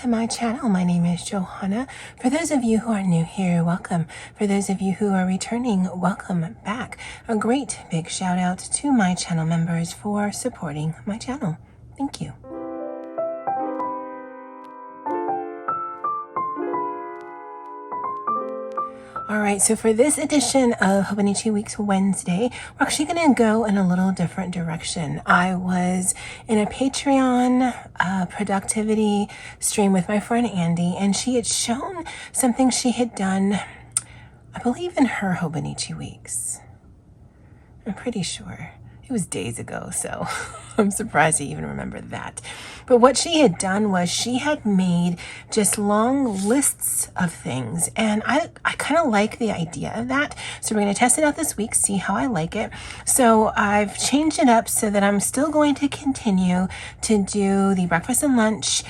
to my channel. My name is Johanna. For those of you who are new here, welcome. For those of you who are returning, welcome back. A great big shout out to my channel members for supporting my channel. Thank you. Alright, so for this edition of Hobonichi Weeks Wednesday, we're actually going to go in a little different direction. I was in a Patreon productivity stream with my friend Andy, and she had shown something she had done, I believe in her Hobonichi Weeks. I'm pretty sure. It was days ago, so I'm surprised I even remember that. But what she had done was she had made just long lists of things, and I kind of like the idea of that. So we're going to test it out this week, see how I like it. So I've changed it up so that I'm still going to continue to do the breakfast and lunch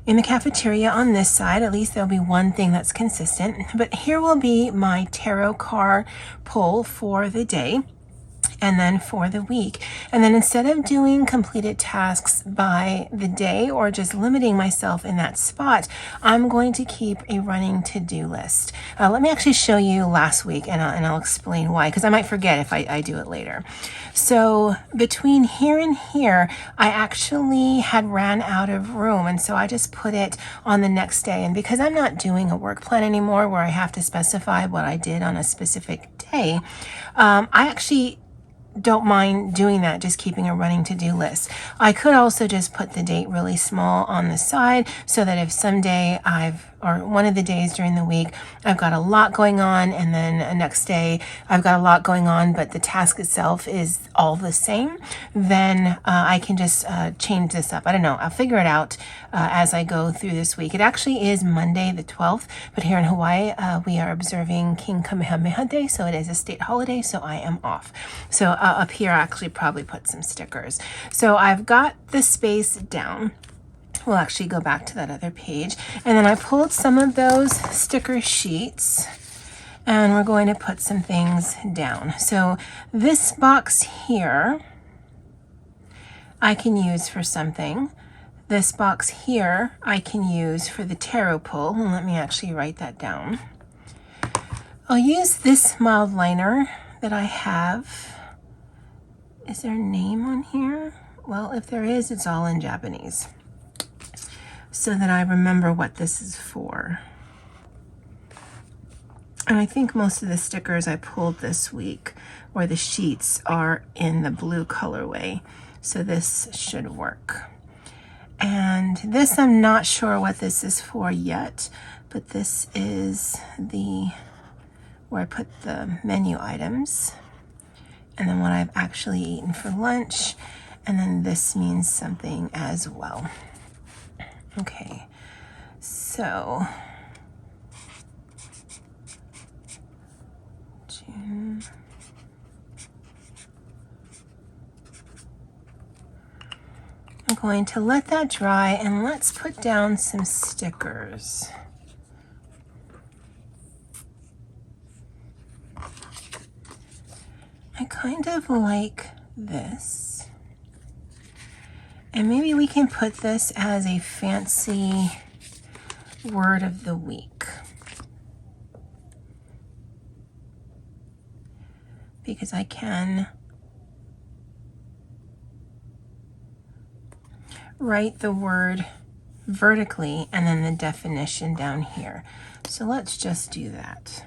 in the cafeteria on this side. At least there'll be one thing that's consistent. But here will be my tarot card pull for the day and then for the week. And then instead of doing completed tasks by the day or just limiting myself in that spot, I'm going to keep a running to-do list. Let me actually show you last week, and I'll explain why, because I might forget if I do it later. So between here and here, I actually had ran out of room, and so I just put it on the next day. And because I'm not doing a work plan anymore where I have to specify what I did on a specific day, I actually don't mind doing that, just keeping a running to-do list. I could also just put the date really small on the side so that if someday or one of the days during the week, I've got a lot going on, and then the next day I've got a lot going on, but the task itself is all the same, then I can just change this up. I don't know. I'll figure it out as I go through this week. It actually is Monday the 12th, but here in Hawaii, we are observing King Kamehameha Day, so it is a state holiday, so I am off. So up here, I actually probably put some stickers. So I've got the space down. We'll actually go back to that other page. And then I pulled some of those sticker sheets, and we're going to put some things down. So this box here, I can use for something. This box here, I can use for the tarot pull. And let me actually write that down. I'll use this mild liner that I have. Is there a name on here? Well, if there is, it's all in Japanese, so that I remember what this is for. And I think most of the stickers I pulled this week, or the sheets, are in the blue colorway, so this should work. And this, I'm not sure what this is for yet, but this is where I put the menu items, and then what I've actually eaten for lunch, and then this means something as well. Okay, so June. I'm going to let that dry, and let's put down some stickers. I kind of like this. And maybe we can put this as a fancy word of the week, because I can write the word vertically and then the definition down here. So let's just do that.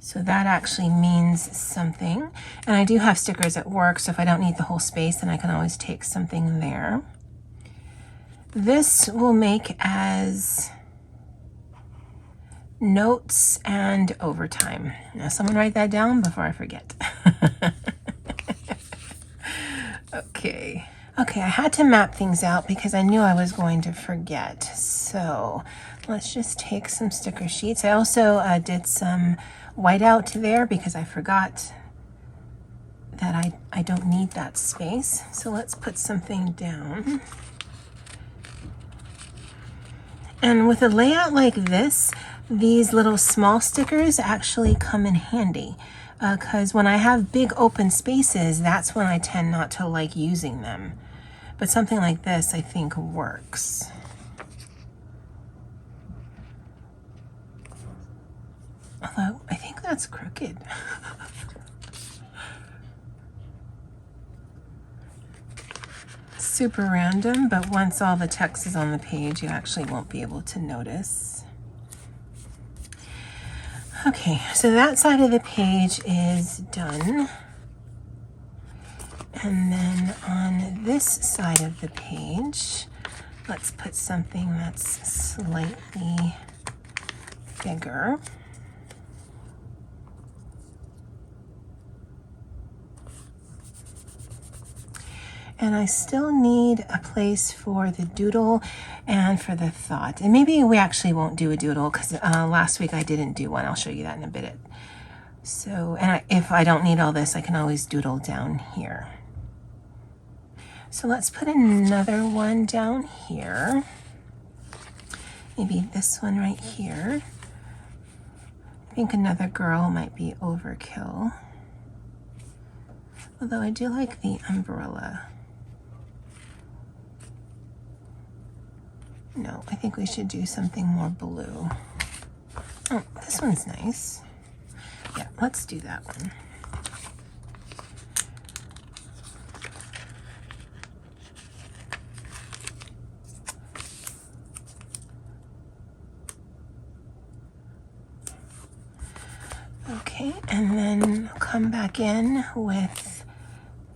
So that actually means something. And I do have stickers at work, so if I don't need the whole space, then I can always take something there. This will make as notes and overtime. Now someone write that down before I forget. Okay, I had to map things out because I knew I was going to forget. So let's just take some sticker sheets. I also did some whiteout there because I forgot that I don't need that space. So let's put something down. And with a layout like this, these little small stickers actually come in handy, because when I have big open spaces, that's when I tend not to like using them. But something like this, I think, works. Although I think that's crooked. Super random, but once all the text is on the page, you actually won't be able to notice. Okay, so that side of the page is done. And then on this side of the page, let's put something that's slightly bigger. And I still need a place for the doodle and for the thought. And maybe we actually won't do a doodle because last week I didn't do one. I'll show you that in a bit. So, and if I don't need all this, I can always doodle down here. So let's put another one down here. Maybe this one right here. I think another girl might be overkill. Although I do like the umbrella. No, I think we should do something more blue. Oh, this one's nice. Yeah, let's do that one. Okay, and then come back in with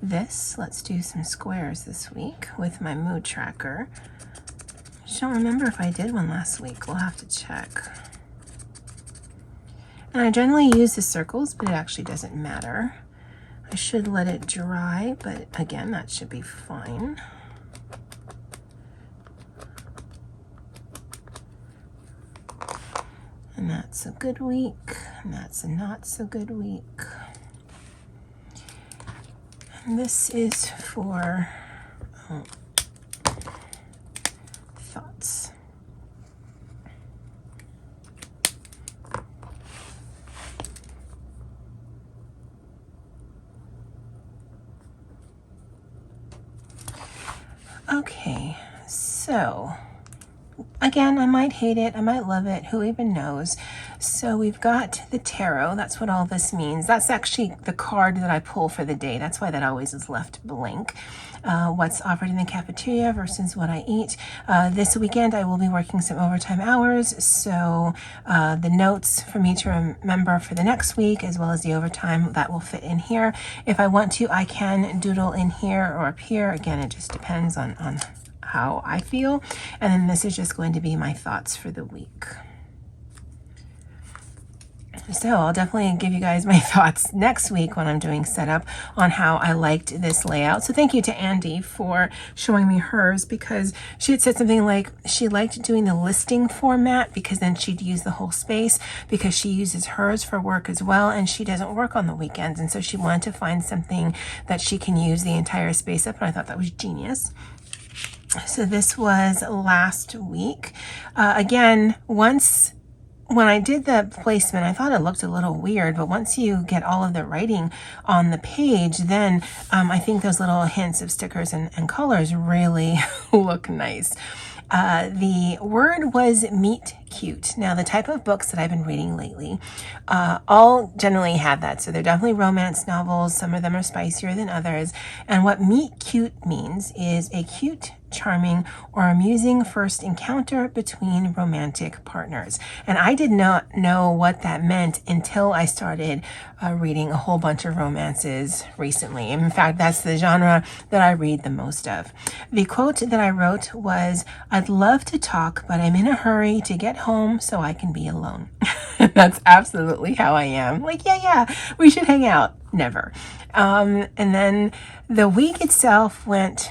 this. Let's do some squares this week with my mood tracker. I don't remember if I did one last week. We'll have to check. And I generally use the circles, but it actually doesn't matter. I should let it dry, but again, that should be fine. And that's a good week, and that's a not so good week. And this is for thoughts. Okay, so again, I might hate it, I might love it, who even knows. So we've got the tarot, that's what all this means. That's actually the card that I pull for the day. That's why that always is left blank. What's offered in the cafeteria versus what I eat. This weekend I will be working some overtime hours, so the notes for me to remember for the next week, as well as the overtime, that will fit in here. If I want to, I can doodle in here or up here. Again, it just depends on how I feel. And then this is just going to be my thoughts for the week. So I'll definitely give you guys my thoughts next week when I'm doing setup on how I liked this layout. So thank you to Andy for showing me hers, because she had said something like she liked doing the listing format because then she'd use the whole space, because she uses hers for work as well and she doesn't work on the weekends. And so she wanted to find something that she can use the entire space up, and I thought that was genius. So this was last week. Again, when I did the placement, I thought it looked a little weird, but once you get all of the writing on the page, then I think those little hints of stickers and colors really look nice. The word was meet cute. Now, the type of books that I've been reading lately all generally have that. So they're definitely romance novels. Some of them are spicier than others. And what meet cute means is a cute, charming, or amusing first encounter between romantic partners. And I did not know what that meant until I started reading a whole bunch of romances recently. In fact, that's the genre that I read the most of. The quote that I wrote was, "I'd love to talk, but I'm in a hurry to get home so I can be alone." That's absolutely how I am. Like, yeah, we should hang out. Never. And then the week itself went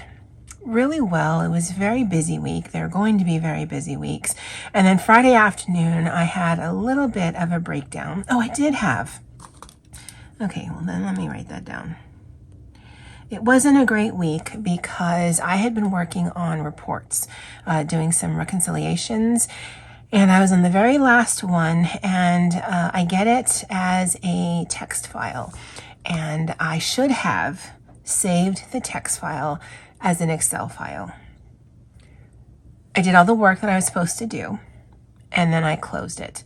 really well. It was a very busy week. They're going to be very busy weeks. And then Friday afternoon, I had a little bit of a breakdown. Oh, I did have. Okay, well then let me write that down. It wasn't a great week because I had been working on reports, doing some reconciliations, and I was on the very last one, and I get it as a text file, and I should have saved the text file as an Excel file. I did all the work that I was supposed to do, and then I closed it.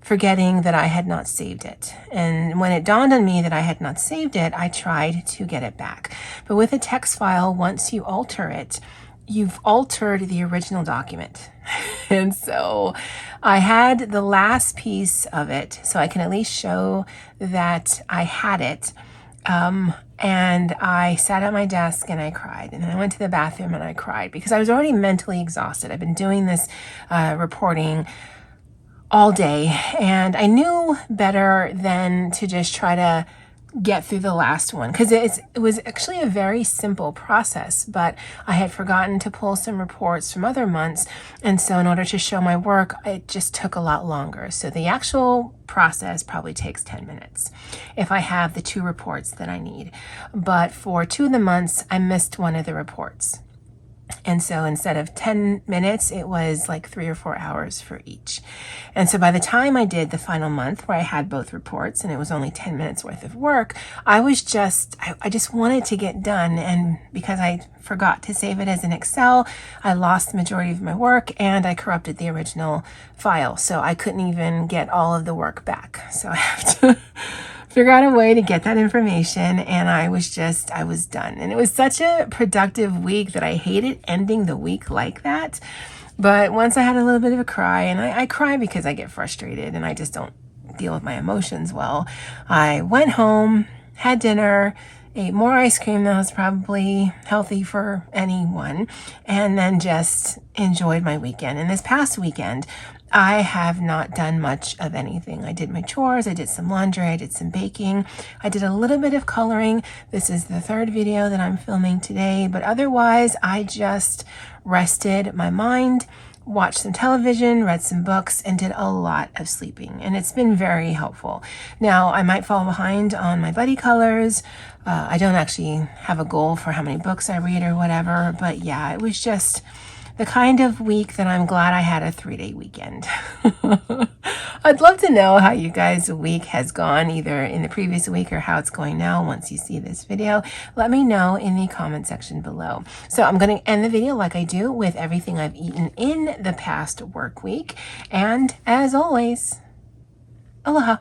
forgetting that I had not saved it. And when it dawned on me that I had not saved it, I tried to get it back. But with a text file, once you alter it, you've altered the original document. And so I had the last piece of it, so I can at least show that I had it. And I sat at my desk and I cried. And then I went to the bathroom and I cried because I was already mentally exhausted. I've been doing this reporting all day, and I knew better than to just try to get through the last one, because it was actually a very simple process, but I had forgotten to pull some reports from other months, and so in order to show my work, it just took a lot longer. So the actual process probably takes 10 minutes if I have the 2 reports that I need. But for 2 of the months, I missed one of the reports. And so instead of 10 minutes, it was like 3 or 4 hours for each. And so by the time I did the final month where I had both reports and it was only 10 minutes worth of work, I just wanted to get done. And because I forgot to save it as an Excel, I lost the majority of my work and I corrupted the original file. So I couldn't even get all of the work back. So I have to figure out a way to get that information, and I was done. And it was such a productive week that I hated ending the week like that. But once I had a little bit of a cry, and I cry because I get frustrated and I just don't deal with my emotions well, I went home, had dinner, ate more ice cream than was probably healthy for anyone, and then just enjoyed my weekend. And this past weekend, I have not done much of anything. I did my chores, I did some laundry, I did some baking, I did a little bit of coloring. This is the 3rd video that I'm filming today, but otherwise I just rested my mind, watched some television, read some books, and did a lot of sleeping. And it's been very helpful. Now, I might fall behind on my buddy colors. I don't actually have a goal for how many books I read or whatever, but yeah, it was just the kind of week that I'm glad I had a 3-day weekend. I'd love to know how you guys' week has gone, either in the previous week or how it's going now once you see this video. Let me know in the comment section below. So I'm going to end the video like I do with everything I've eaten in the past work week. And as always, aloha.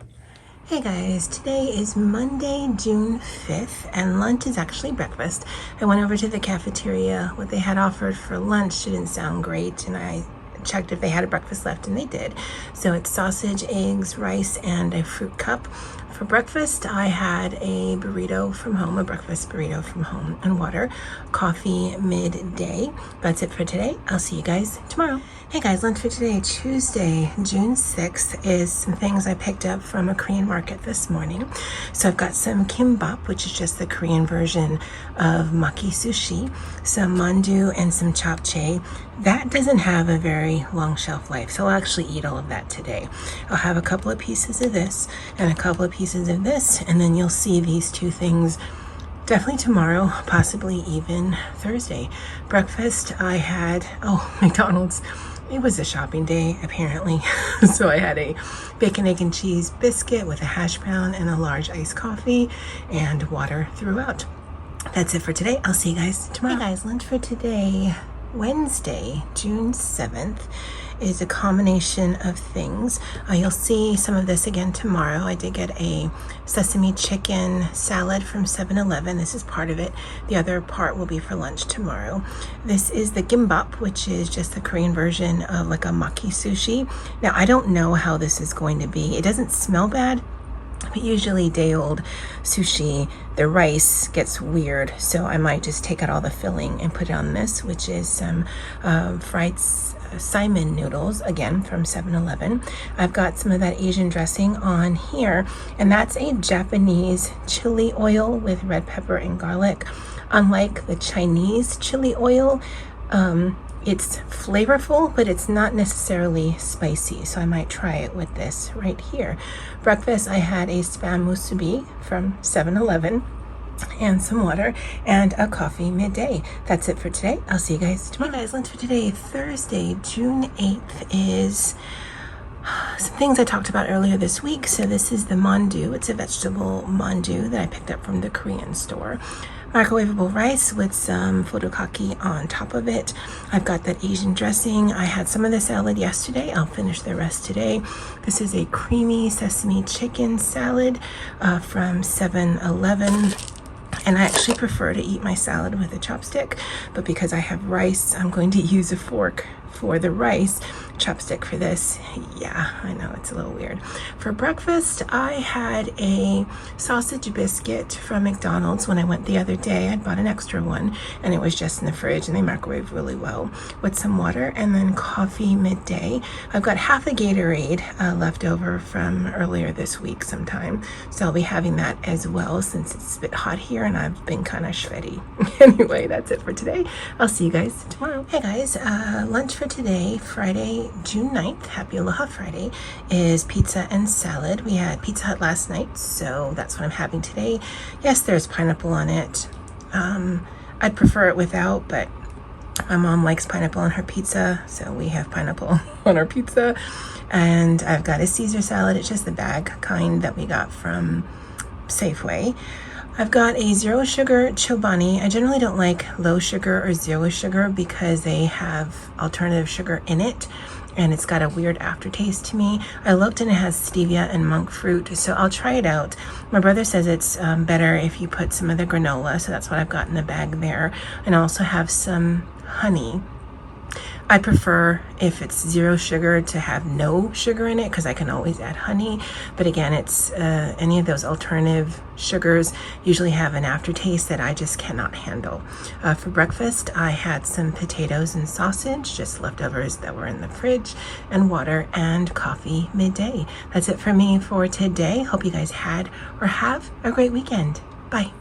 Hey guys, today is Monday, June 5th, and lunch is actually breakfast. I went over to the cafeteria. What they had offered for lunch didn't sound great, and I checked if they had a breakfast left, and they did. So it's sausage, eggs, rice, and a fruit cup. For breakfast, I had a burrito from home, a breakfast burrito from home, and water, coffee midday. That's it for today. I'll see you guys tomorrow. Hey guys, lunch for today, Tuesday, June 6th, is some things I picked up from a Korean market this morning. So I've got some kimbap, which is just the Korean version of maki sushi, some mandu, and some japchae. That doesn't have a very long shelf life, so I'll actually eat all of that today. I'll have a couple of pieces of this and a couple of pieces of this, and then you'll see these 2 things definitely tomorrow, possibly even Thursday. Breakfast, I had, McDonald's. It was a shopping day, apparently. So I had a bacon, egg, and cheese biscuit with a hash brown and a large iced coffee and water throughout. That's it for today. I'll see you guys tomorrow. Hey guys, lunch for today, Wednesday, June 7th, is a combination of things. You'll see some of this again tomorrow. I did get a sesame chicken salad from 7-Eleven. This is part of it. The other part will be for lunch tomorrow. This is the gimbap, which is just the Korean version of like a maki sushi. Now, I don't know how this is going to be. It doesn't smell bad, but usually day-old sushi, the rice gets weird, so I might just take out all the filling and put it on this, which is some fried Simon noodles, again from 7-Eleven. I've got some of that Asian dressing on here, and that's a Japanese chili oil with red pepper and garlic. Unlike the Chinese chili oil, it's flavorful, but it's not necessarily spicy, so I might try it with this right here. Breakfast, I had a spam musubi from 7-Eleven and some water and a coffee midday. That's it for today. I'll see you guys tomorrow. Hey guys, lunch for today, Thursday, June 8th, is some things I talked about earlier this week. So this is the mandu. It's a vegetable mandu that I picked up from the Korean store. microwavable rice with some fotokaki on top of it. I've got that Asian dressing. I had some of the salad yesterday. I'll finish the rest today. This is a creamy sesame chicken salad from 7-Eleven. And I actually prefer to eat my salad with a chopstick, but because I have rice, I'm going to use a fork for the rice, chopstick for this. Yeah, I know it's a little weird. For breakfast, I had a sausage biscuit from McDonald's when I went the other day. I bought an extra one and it was just in the fridge and they microwave really well, with some water, and then coffee midday. I've got half a Gatorade left over from earlier this week sometime, so I'll be having that as well since it's a bit hot here and I've been kind of sweaty. Anyway, that's it for today. I'll see you guys tomorrow. Hey guys, lunch for today, Friday, June 9th, happy Aloha Friday, is pizza and salad. We had Pizza Hut last night, so that's what I'm having today. Yes, there's pineapple on it. I'd prefer it without, but my mom likes pineapple on her pizza, so we have pineapple on our pizza. And I've got a Caesar salad. It's just the bag kind that we got from Safeway. I've got a 0 sugar Chobani. I generally don't like low sugar or 0 sugar because they have alternative sugar in it and it's got a weird aftertaste to me. I looked and it has stevia and monk fruit, so I'll try it out. My brother says it's better if you put some of the granola, so that's what I've got in the bag there. And I also have some honey. I prefer, if it's 0 sugar, to have no sugar in it because I can always add honey. But again, it's any of those alternative sugars usually have an aftertaste that I just cannot handle. For breakfast, I had some potatoes and sausage, just leftovers that were in the fridge, and water and coffee midday. That's it for me for today. Hope you guys had or have a great weekend. Bye.